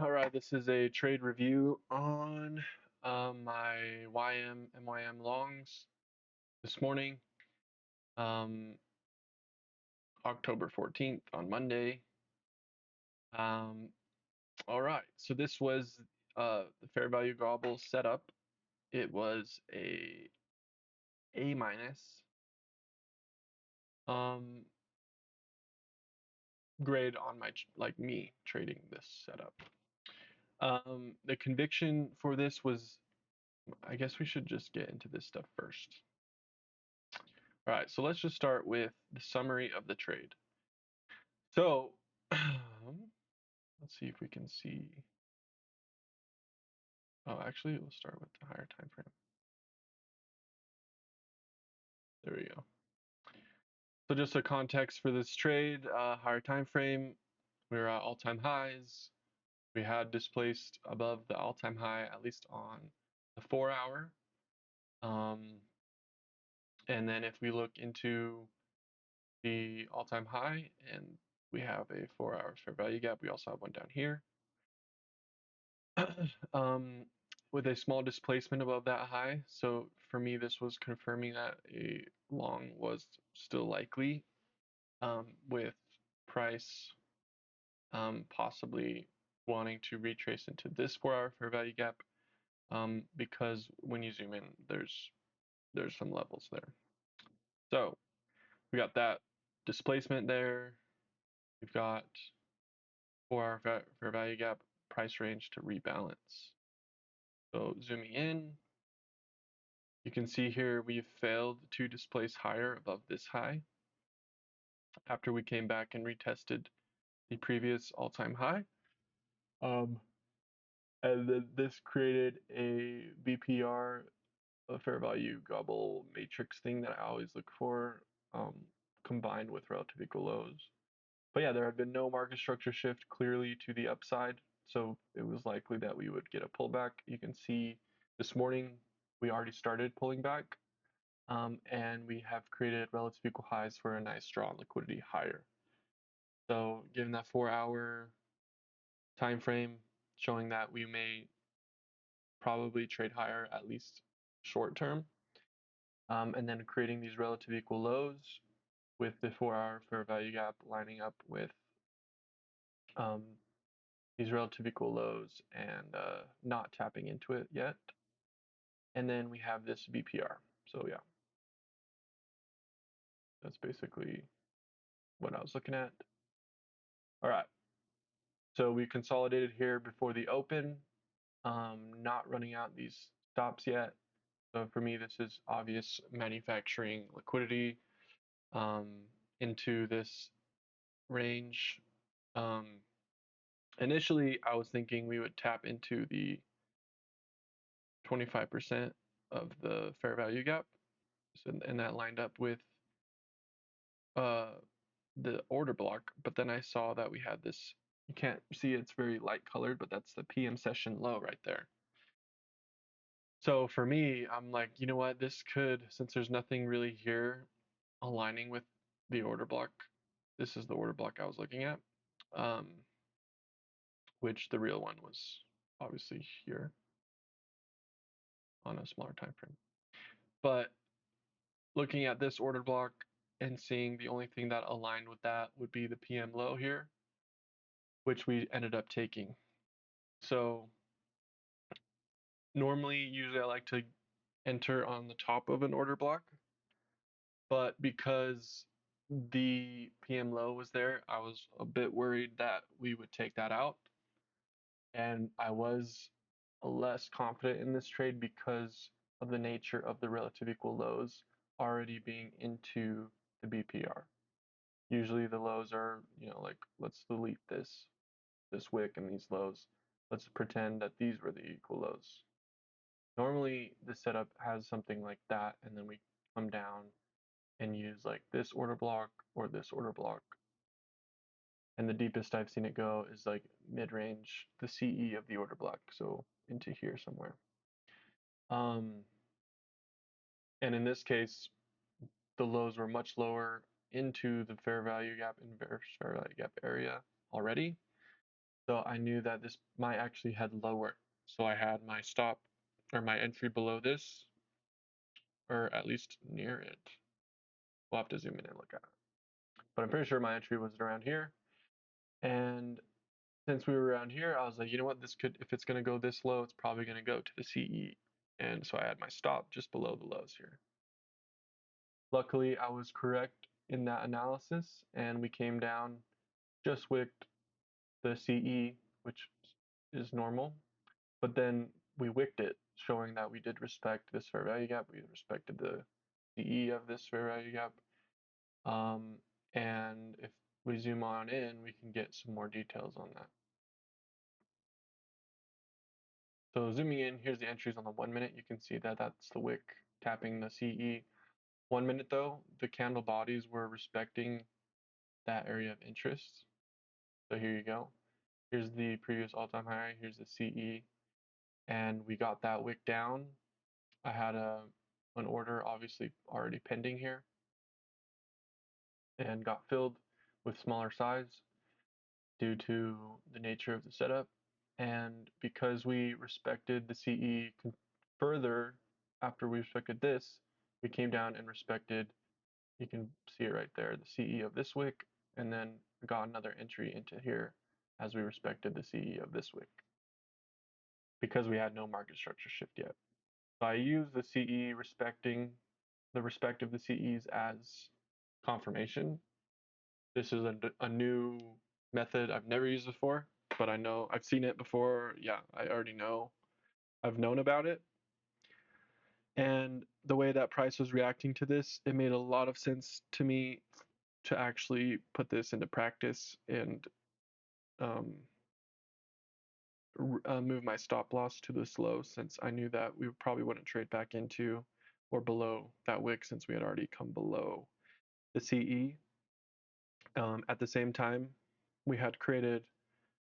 All right, this is a trade review on my MYM longs this morning, um, October 14th on Monday. Um, all right, so this was the fair value gobble setup. It was A minus um, grade on my like me trading this setup. The conviction for this was, I guess we should just get into this stuff first. All right, so let's just start with the summary of the trade. So let's see if we can see. Oh, actually, we'll start with the higher time frame. There we go. So just a context for this trade, higher time frame, we were at all-time highs. We had displaced above the all-time high, at least on the 4-hour. And then if we look into the all-time high and we have a 4-hour fair value gap, we also have one down here. um, with a small displacement above that high. So for me, this was confirming that a long was still likely, with price possibly wanting to retrace into this 4-hour fair value gap, because when you zoom in, there's some levels there. So we got that displacement there. We've got 4-hour fair value gap, price range to rebalance. So zooming in, you can see here we've failed to displace higher above this high after we came back and retested the previous all-time high. Um, and then this created a VPR, a fair value gobble matrix thing that I always look for, combined with relative equal lows. But yeah, there had been no market structure shift clearly to the upside, so it was likely that we would get a pullback. You can see this morning we already started pulling back, and we have created relative equal highs for a nice strong liquidity higher. So given that 4-hour time frame, showing that we may probably trade higher, at least short term, and then creating these relative equal lows with the 4-hour fair value gap lining up with um, these relative equal lows and not tapping into it yet. And then we have this VPR. So yeah, that's basically what I was looking at. All right, so we consolidated here before the open, not running out these stops yet. So for me, this is obvious manufacturing liquidity um, into this range. Um, Initially, I was thinking we would tap into the 25% of the fair value gap. So, and that lined up with uh, the order block. But then I saw that we had this, you can't see it's very light colored, but that's the PM session low right there. So for me, I'm like, you know what, this could, since there's nothing really here aligning with the order block, this is the order block I was looking at, um, which the real one was obviously here on a smaller time frame. But looking at this order block and seeing the only thing that aligned with that would be the PM low here, which we ended up taking. So normally, usually I like to enter on the top of an order block, but because the PM low was there, I was a bit worried that we would take that out. And I was less confident in this trade because of the nature of the relative equal lows already being into the BPR. Usually the lows are, like, let's delete this wick and these lows. Let's pretend that these were the equal lows. Normally the setup has something like that, and then we come down and use like this order block or this order block. And the deepest I've seen it go is like mid-range, the CE of the order block, so into here somewhere. Um, and in this case, the lows were much lower into the fair value gap, inverse fair value gap area already. So I knew that this might actually head lower. So I had my stop or my entry below this, or at least near it. We'll have to zoom in and look at it. But I'm pretty sure my entry was around here. And since we were around here, I was like, you know what, this could, if it's gonna go this low, it's probably gonna go to the CE. And so I had my stop just below the lows here. Luckily, I was correct in that analysis, and we came down, just wicked the CE, which is normal, but then we wicked it, showing that we did respect this fair value gap. We respected the CE of this fair value gap. And if we zoom on in, we can get some more details on that. So zooming in, here's the entries on the 1 minute. You can see that that's the wick tapping the CE. 1 minute though, the candle bodies were respecting that area of interest. So here you go. Here's the previous all-time high. Here's the CE, and we got that wick down. I had an order obviously already pending here, and got filled with smaller size due to the nature of the setup. And because we respected the CE further after we respected this, we came down and respected, you can see it right there, the CE of this wick, and then got another entry into here as we respected the CE of this wick because we had no market structure shift yet. So I use the CE respecting the respect of the CEs as confirmation. This is a new method I've never used before, but I know I've seen it before. Yeah, I already know. I've known about it. And the way that price was reacting to this, it made a lot of sense to me to actually put this into practice and move my stop loss to this low, since I knew that we probably wouldn't trade back into or below that wick since we had already come below the CE. At the same time, we had created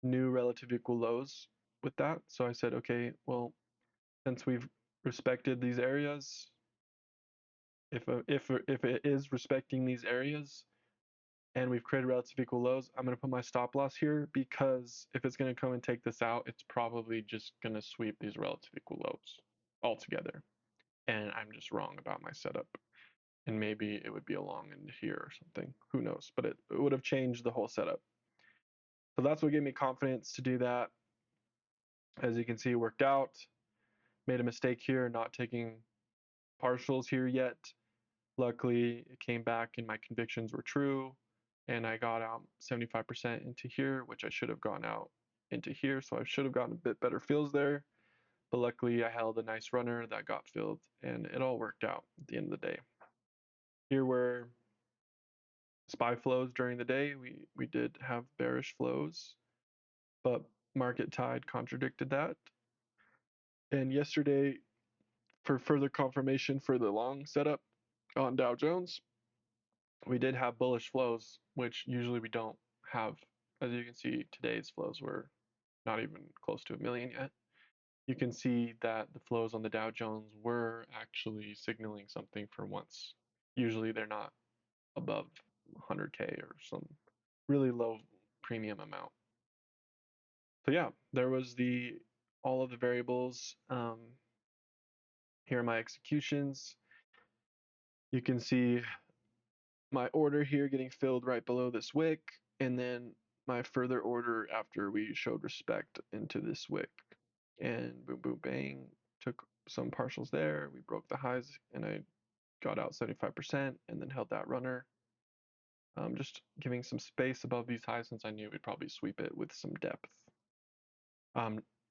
new relative equal lows with that. So I said, okay, well, since we've respected these areas, if it is respecting these areas and we've created relative equal lows, I'm going to put my stop loss here, because if it's going to come and take this out, it's probably just going to sweep these relative equal lows altogether. And I'm just wrong about my setup. And maybe it would be along in here or something. Who knows? But it would have changed the whole setup. So that's what gave me confidence to do that. As you can see, it worked out. Made a mistake here, not taking partials here yet. Luckily, it came back and my convictions were true, and I got out 75% into here, which I should have gone out into here, so I should have gotten a bit better fills there. But luckily, I held a nice runner that got filled, and it all worked out at the end of the day. Here were SPY flows during the day. We did have bearish flows, but market tide contradicted that. And yesterday, for further confirmation for the long setup on Dow Jones, we did have bullish flows, which usually we don't have. As you can see, today's flows were not even close to 1 million yet. You can see that the flows on the Dow Jones were actually signaling something for once. Usually they're not above 100K or some really low premium amount. So yeah, there was all of the variables. Here are my executions. You can see my order here getting filled right below this wick, and then my further order after we showed respect into this wick. And boom, boom, bang, took some partials there. We broke the highs, and I got out 75% and then held that runner. Just giving some space above these highs since I knew we'd probably sweep it with some depth.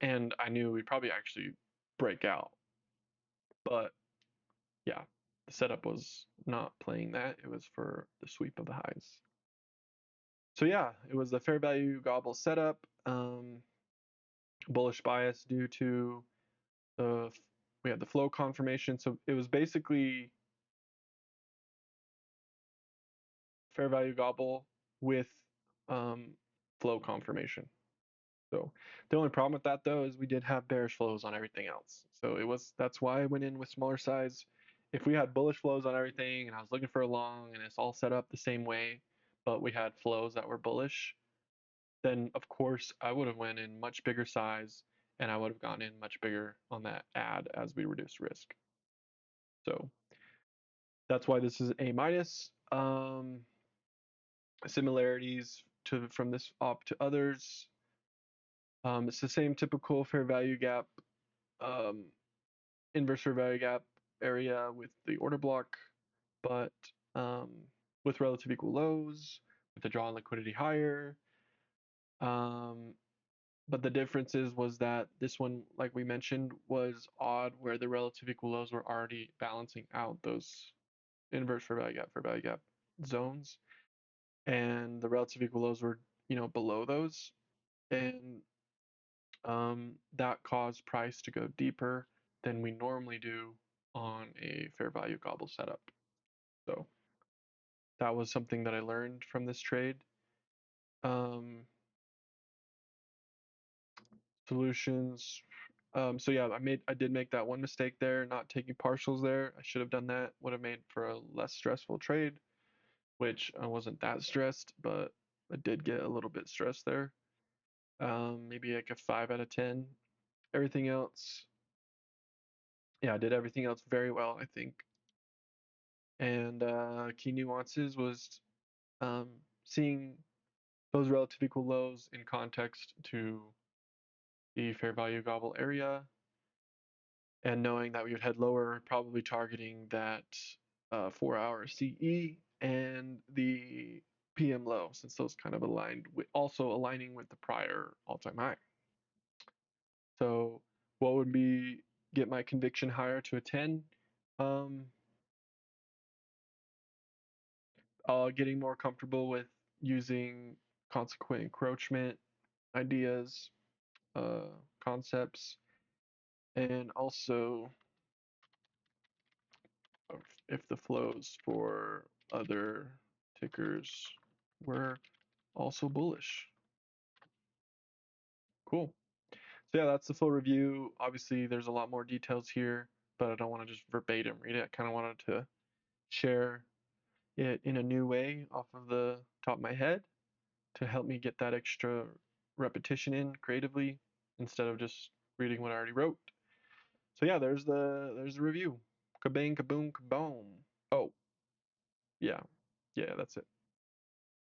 And I knew we'd probably actually break out. But yeah, the setup was not playing that. It was for the sweep of the highs. So yeah, it was the fair value gobble setup. Bullish bias due to we had the flow confirmation. So it was basically fair value gobble with flow confirmation. So the only problem with that though is we did have bearish flows on everything else. So that's why I went in with smaller size. If we had bullish flows on everything and I was looking for a long and it's all set up the same way, but we had flows that were bullish, then of course I would have went in much bigger size and I would have gone in much bigger on that ad as we reduce risk. So that's why this is A minus. Similarities from this op to others. It's the same typical fair value gap, um, inverse fair value gap area with the order block, but with relative equal lows, with the draw and liquidity higher. But the differences was that this one, like we mentioned, was odd where the relative equal lows were already balancing out those inverse fair value gap zones, and the relative equal lows were below those, and that caused price to go deeper than we normally do on a fair value gobble setup. So that was something that I learned from this trade. Solutions. So yeah, I did make that one mistake there, not taking partials there. I should have done that. Would have made for a less stressful trade, which I wasn't that stressed, but I did get a little bit stressed there. Maybe like a 5 out of 10. Everything else, yeah, I did everything else very well, I think. And key nuances was seeing those relative equal lows in context to the fair value gobble area, and knowing that we would head lower, probably targeting that 4-hour CE and the PM low, since those kind of aligned with, also aligning with the prior all-time high. So what would be get my conviction higher to a 10? Getting more comfortable with using consequent encroachment ideas, concepts, and also if the flows for other tickers were also bullish. Cool. So yeah, that's the full review. Obviously, there's a lot more details here, but I don't want to just verbatim read it. I kind of wanted to share it in a new way off of the top of my head to help me get that extra repetition in creatively instead of just reading what I already wrote. So yeah, there's the review. Kabang, kaboom, kaboom. Oh, yeah, that's it.